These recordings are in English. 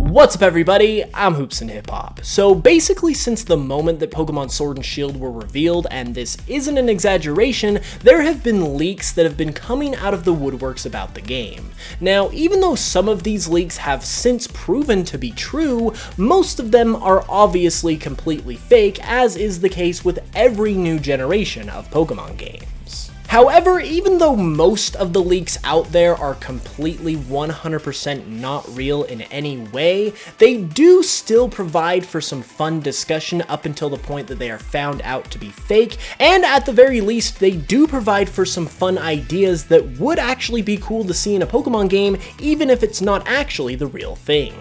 What's up everybody, I'm HoopsandHipHop. So basically since the moment that Pokemon Sword and Shield were revealed, and this isn't an exaggeration, there have been leaks that have been coming out of the woodworks about the game. Now, even though some of these leaks have since proven to be true, most of them are obviously completely fake, as is the case with every new generation of Pokemon games. However, even though most of the leaks out there are completely 100% not real in any way, they do still provide for some fun discussion up until the point that they are found out to be fake, and at the very least, they do provide for some fun ideas that would actually be cool to see in a Pokemon game, even if it's not actually the real thing.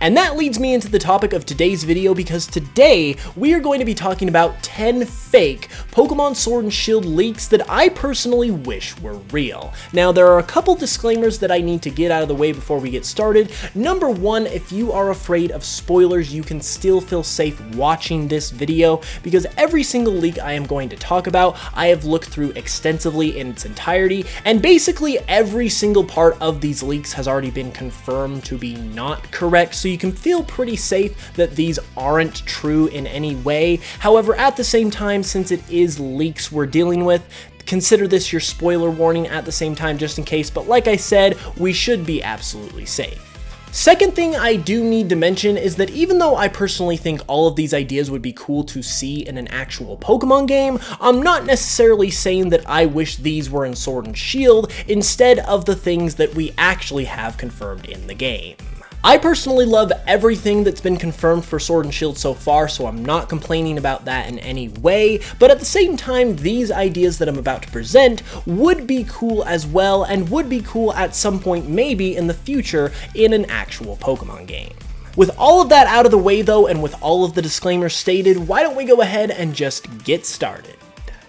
And that leads me into the topic of today's video, because today we are going to be talking about 10 fake Pokemon Sword and Shield leaks that I personally wish were real. Now, there are a couple disclaimers that I need to get out of the way before we get started. Number one, if you are afraid of spoilers, you can still feel safe watching this video, because every single leak I am going to talk about, I have looked through extensively in its entirety, and basically every single part of these leaks has already been confirmed to be not correct, so you can feel pretty safe that these aren't true in any way. However, at the same time, since it is leaks we're dealing with, consider this your spoiler warning at the same time just in case, but like I said, we should be absolutely safe. Second thing I do need to mention is that even though I personally think all of these ideas would be cool to see in an actual Pokemon game, I'm not necessarily saying that I wish these were in Sword and Shield instead of the things that we actually have confirmed in the game. I personally love everything that's been confirmed for Sword and Shield so far, so I'm not complaining about that in any way, but at the same time, these ideas that I'm about to present would be cool as well, and would be cool at some point maybe in the future in an actual Pokemon game. With all of that out of the way though, and with all of the disclaimers stated, why don't we go ahead and just get started?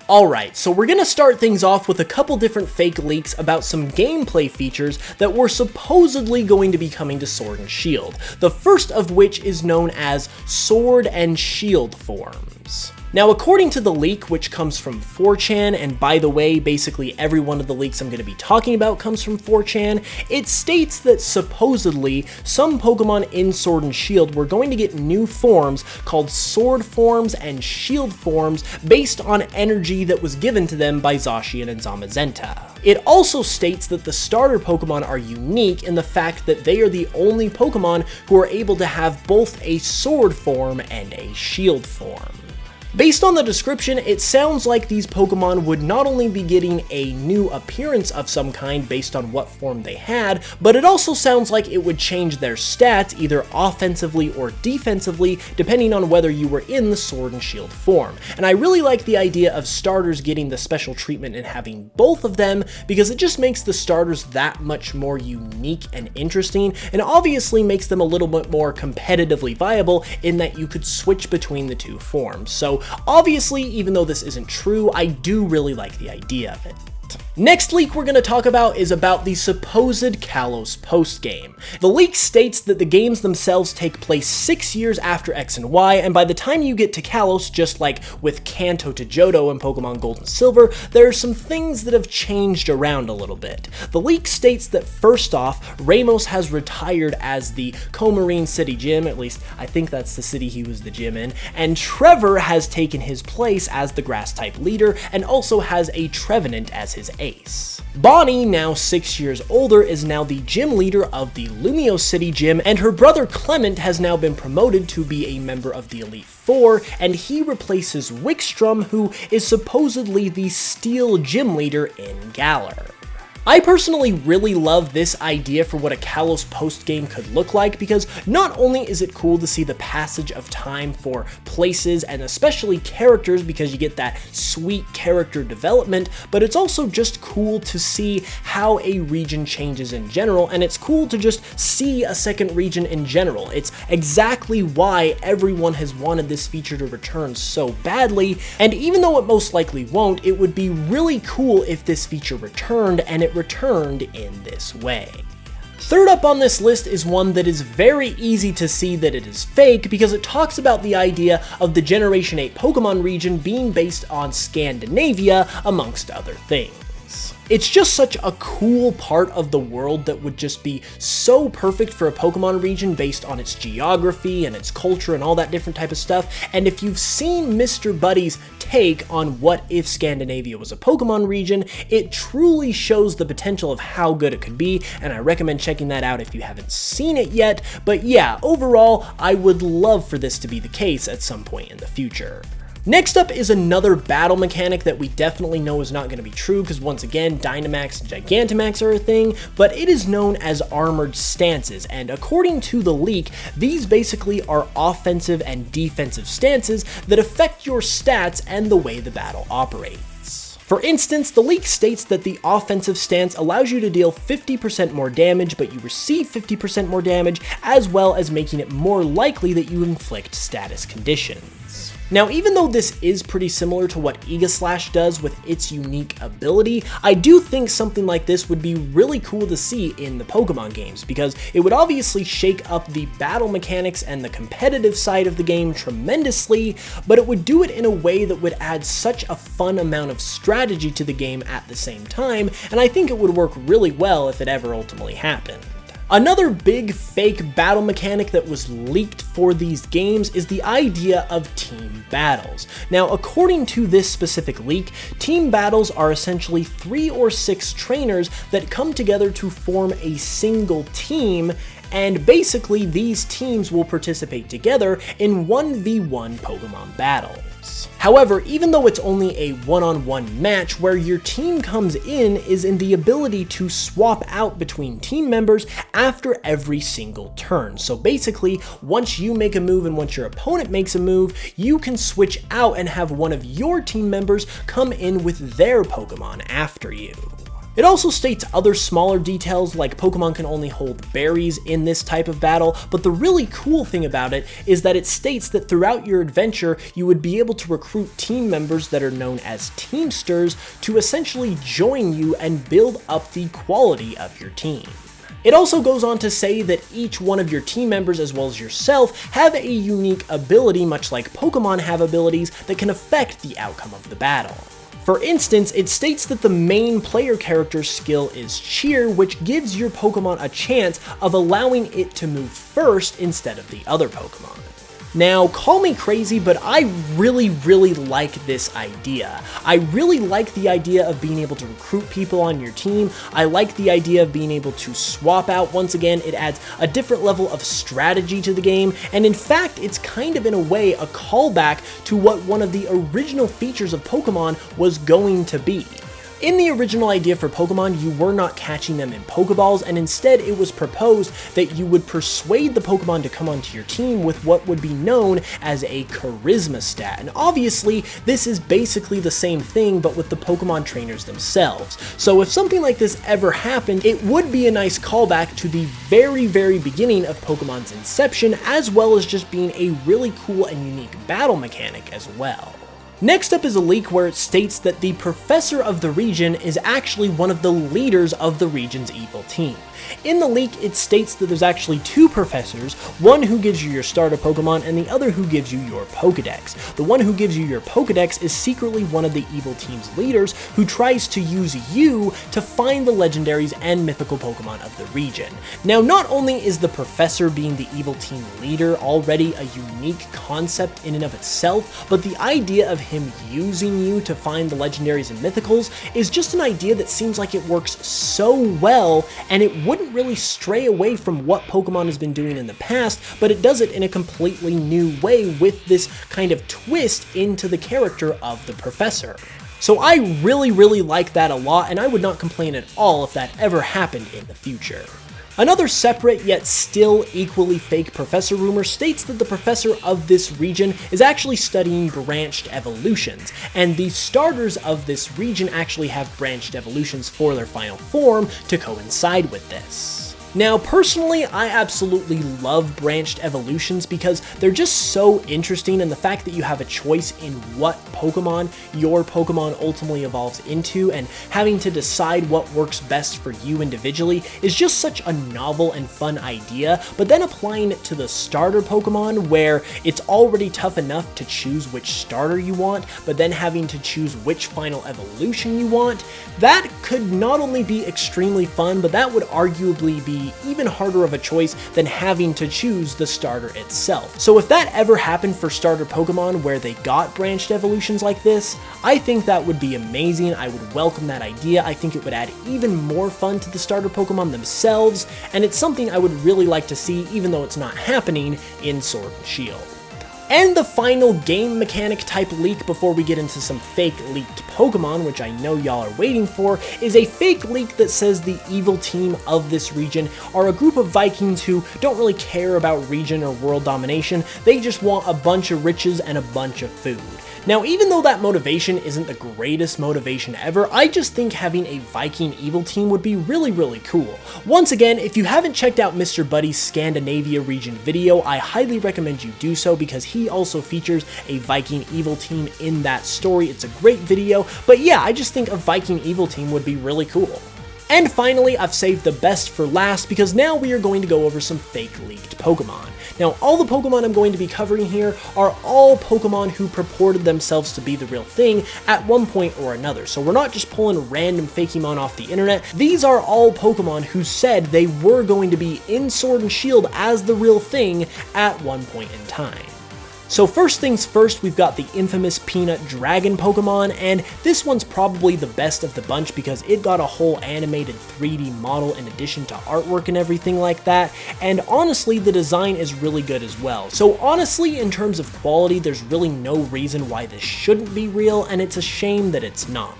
Alright, so we're gonna start things off with a couple different fake leaks about some gameplay features that were supposedly going to be coming to Sword and Shield. The first of which is known as Sword and Shield forms. Now, according to the leak, which comes from 4chan, and by the way, basically every one of the leaks I'm going to be talking about comes from 4chan, it states that supposedly some Pokemon in Sword and Shield were going to get new forms called Sword forms and Shield forms based on energy that was given to them by Zacian and Zamazenta. It also states that the starter Pokemon are unique in the fact that they are the only Pokemon who are able to have both a Sword form and a Shield form. Based on the description, it sounds like these Pokemon would not only be getting a new appearance of some kind based on what form they had, but it also sounds like it would change their stats either offensively or defensively, depending on whether you were in the Sword and Shield form. And I really like the idea of starters getting the special treatment and having both of them, because it just makes the starters that much more unique and interesting, and obviously makes them a little bit more competitively viable in that you could switch between the two forms. So obviously, even though this isn't true, I do really like the idea of it. Next leak we're going to talk about is about the supposed Kalos postgame. The leak states that the games themselves take place 6 years after X and Y, and by the time you get to Kalos, just like with Kanto to Johto in Pokemon Gold and Silver, there are some things that have changed around a little bit. The leak states that first off, Ramos has retired as the Comarine City Gym, at least I think that's the city he was the gym in, and Trevor has taken his place as the Grass-type leader, and also has a Trevenant as his ace. Bonnie, now 6 years older, is now the gym leader of the Lumio City Gym, and her brother Clement has now been promoted to be a member of the Elite Four, and he replaces Wickstrom, who is supposedly the Steel Gym leader in Galar. I personally really love this idea for what a Kalos post-game could look like, because not only is it cool to see the passage of time for places and especially characters, because you get that sweet character development, but it's also just cool to see how a region changes in general, and it's cool to just see a second region in general. It's exactly why everyone has wanted this feature to return so badly, and even though it most likely won't, it would be really cool if this feature returned, and it returned in this way. Third up on this list is one that is very easy to see that it is fake, because it talks about the idea of the Generation 8 Pokemon region being based on Scandinavia, amongst other things. It's just such a cool part of the world that would just be so perfect for a Pokemon region based on its geography and its culture and all that different type of stuff. And if you've seen Mr. Buddy's take on what if Scandinavia was a Pokemon region, it truly shows the potential of how good it could be, and I recommend checking that out if you haven't seen it yet. But yeah, overall, I would love for this to be the case at some point in the future. Next up is another battle mechanic that we definitely know is not going to be true because once again, Dynamax and Gigantamax are a thing, but it is known as armored stances, and according to the leak, these basically are offensive and defensive stances that affect your stats and the way the battle operates. For instance, the leak states that the offensive stance allows you to deal 50% more damage, but you receive 50% more damage, as well as making it more likely that you inflict status conditions. Now, even though this is pretty similar to what Aegislash does with its unique ability, I do think something like this would be really cool to see in the Pokemon games, because it would obviously shake up the battle mechanics and the competitive side of the game tremendously, but it would do it in a way that would add such a fun amount of strategy to the game at the same time, and I think it would work really well if it ever ultimately happened. Another big fake battle mechanic that was leaked for these games is the idea of team battles. Now, according to this specific leak, team battles are essentially 3 or 6 trainers that come together to form a single team, and basically these teams will participate together in 1v1 Pokemon battles. However, even though it's only a one-on-one match, where your team comes in is in the ability to swap out between team members after every single turn. So basically, once you make a move and once your opponent makes a move, you can switch out and have one of your team members come in with their Pokemon after you. It also states other smaller details like Pokemon can only hold berries in this type of battle, but the really cool thing about it is that it states that throughout your adventure you would be able to recruit team members that are known as Teamsters to essentially join you and build up the quality of your team. It also goes on to say that each one of your team members, as well as yourself, have a unique ability, much like Pokemon have abilities, that can affect the outcome of the battle. For instance, it states that the main player character's skill is Cheer, which gives your Pokemon a chance of allowing it to move first instead of the other Pokemon. Now, call me crazy, but I really like this idea. I really like the idea of being able to recruit people on your team. I like the idea of being able to swap out. Once again, it adds a different level of strategy to the game, and in fact, it's kind of in a way a callback to what one of the original features of Pokemon was going to be. In the original idea for Pokemon, you were not catching them in Pokeballs, and instead it was proposed that you would persuade the Pokemon to come onto your team with what would be known as a Charisma stat. And obviously, this is basically the same thing, but with the Pokemon trainers themselves. So if something like this ever happened, it would be a nice callback to the very beginning of Pokemon's inception, as well as just being a really cool and unique battle mechanic as well. Next up is a leak where it states that the professor of the region is actually one of the leaders of the region's evil team. In the leak, it states that there's actually 2 professors, one who gives you your starter Pokemon and the other who gives you your Pokedex. The one who gives you your Pokedex is secretly one of the evil team's leaders who tries to use you to find the legendaries and mythical Pokemon of the region. Now, not only is the professor being the evil team leader already a unique concept in and of itself, but the idea of him using you to find the legendaries and mythicals is just an idea that seems like it works so well, and it wouldn't really stray away from what Pokemon has been doing in the past, but it does it in a completely new way with this kind of twist into the character of the professor. So I really like that a lot, and I would not complain at all if that ever happened in the future. Another separate yet still equally fake professor rumor states that the professor of this region is actually studying branched evolutions, and the starters of this region actually have branched evolutions for their final form to coincide with this. Now, personally, I absolutely love branched evolutions because they're just so interesting, and the fact that you have a choice in what Pokemon your Pokemon ultimately evolves into and having to decide what works best for you individually is just such a novel and fun idea. But then applying it to the starter Pokemon, where it's already tough enough to choose which starter you want, but then having to choose which final evolution you want, that could not only be extremely fun, but that would arguably be even harder of a choice than having to choose the starter itself. So if that ever happened for starter Pokemon where they got branched evolutions like this, I think that would be amazing. I would welcome that idea. I think it would add even more fun to the starter Pokemon themselves, and it's something I would really like to see, even though it's not happening in Sword and Shield. And the final game mechanic type leak before we get into some fake leaked Pokemon, which I know y'all are waiting for, is a fake leak that says the evil team of this region are a group of Vikings who don't really care about region or world domination. They just want a bunch of riches and a bunch of food. Now, even though that motivation isn't the greatest motivation ever, I just think having a Viking evil team would be really cool. Once again, if you haven't checked out Mr. Buddy's Scandinavia region video, I highly recommend you do so because he also features a Viking evil team in that story. It's a great video, but yeah, I just think a Viking evil team would be really cool. And finally, I've saved the best for last because now we are going to go over some fake leaked Pokemon. Now, all the Pokemon I'm going to be covering here are all Pokemon who purported themselves to be the real thing at one point or another. So we're not just pulling random Fakemon off the internet. These are all Pokemon who said they were going to be in Sword and Shield as the real thing at one point in time. So first things first, we've got the infamous Peanut Dragon Pokemon, and this one's probably the best of the bunch because it got a whole animated 3D model in addition to artwork and everything like that, and honestly, the design is really good as well. So honestly, in terms of quality, there's really no reason why this shouldn't be real, and it's a shame that it's not.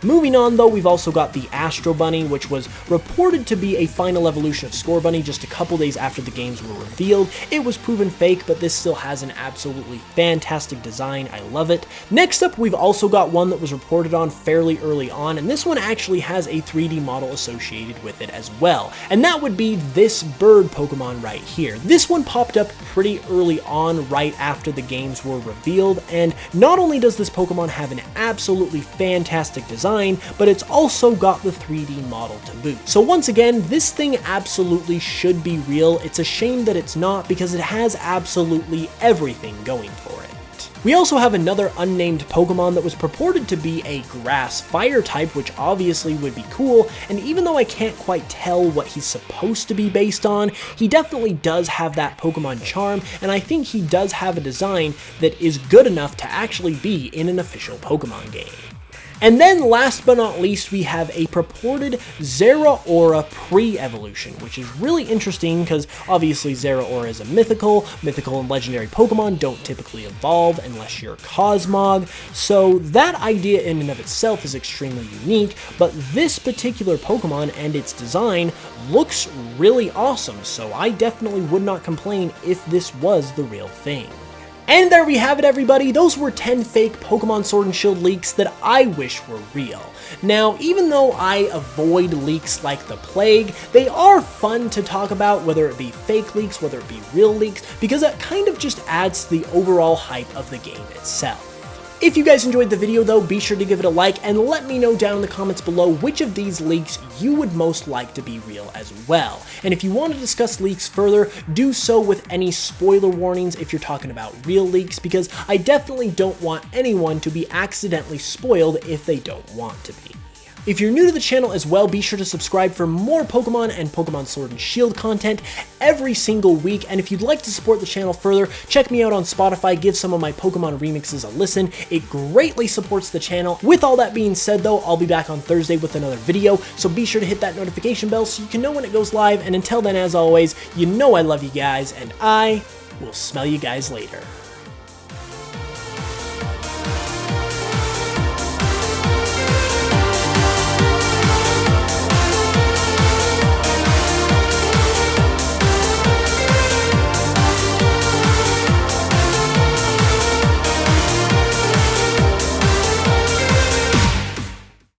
Moving on though, we've also got the Astro Bunny, which was reported to be a final evolution of Scorbunny just a couple days after the games were revealed. It was proven fake, but this still has an absolutely fantastic design. I love it. Next up, we've also got one that was reported on fairly early on, and this one actually has a 3D model associated with it as well, and that would be this bird Pokemon right here. This one popped up pretty early on, right after the games were revealed, and not only does this Pokemon have an absolutely fantastic design, but it's also got the 3D model to boot. So once again, this thing absolutely should be real. It's a shame that it's not because it has absolutely everything going for it. We also have another unnamed Pokemon that was purported to be a grass fire type, which obviously would be cool, and even though I can't quite tell what he's supposed to be based on, he definitely does have that Pokemon charm, and I think he does have a design that is good enough to actually be in an official Pokemon game. And then last but not least, we have a purported Zeraora pre-evolution, which is really interesting because obviously Zeraora is a mythical and legendary Pokemon don't typically evolve unless you're Cosmog, so that idea in and of itself is extremely unique, but this particular Pokemon and its design looks really awesome, so I definitely would not complain if this was the real thing. And there we have it, everybody. Those were 10 fake Pokemon Sword and Shield leaks that I wish were real. Now, even though I avoid leaks like the plague, they are fun to talk about, whether it be fake leaks, whether it be real leaks, because it kind of just adds to the overall hype of the game itself. If you guys enjoyed the video though, be sure to give it a like and let me know down in the comments below which of these leaks you would most like to be real as well. And if you want to discuss leaks further, do so with any spoiler warnings if you're talking about real leaks, because I definitely don't want anyone to be accidentally spoiled if they don't want to be. If you're new to the channel as well, be sure to subscribe for more Pokemon and Pokemon Sword and Shield content every single week, and if you'd like to support the channel further, check me out on Spotify, give some of my Pokemon remixes a listen. It greatly supports the channel. With all that being said though, I'll be back on Thursday with another video, so be sure to hit that notification bell so you can know when it goes live, and until then, as always, you know I love you guys, and I will smell you guys later.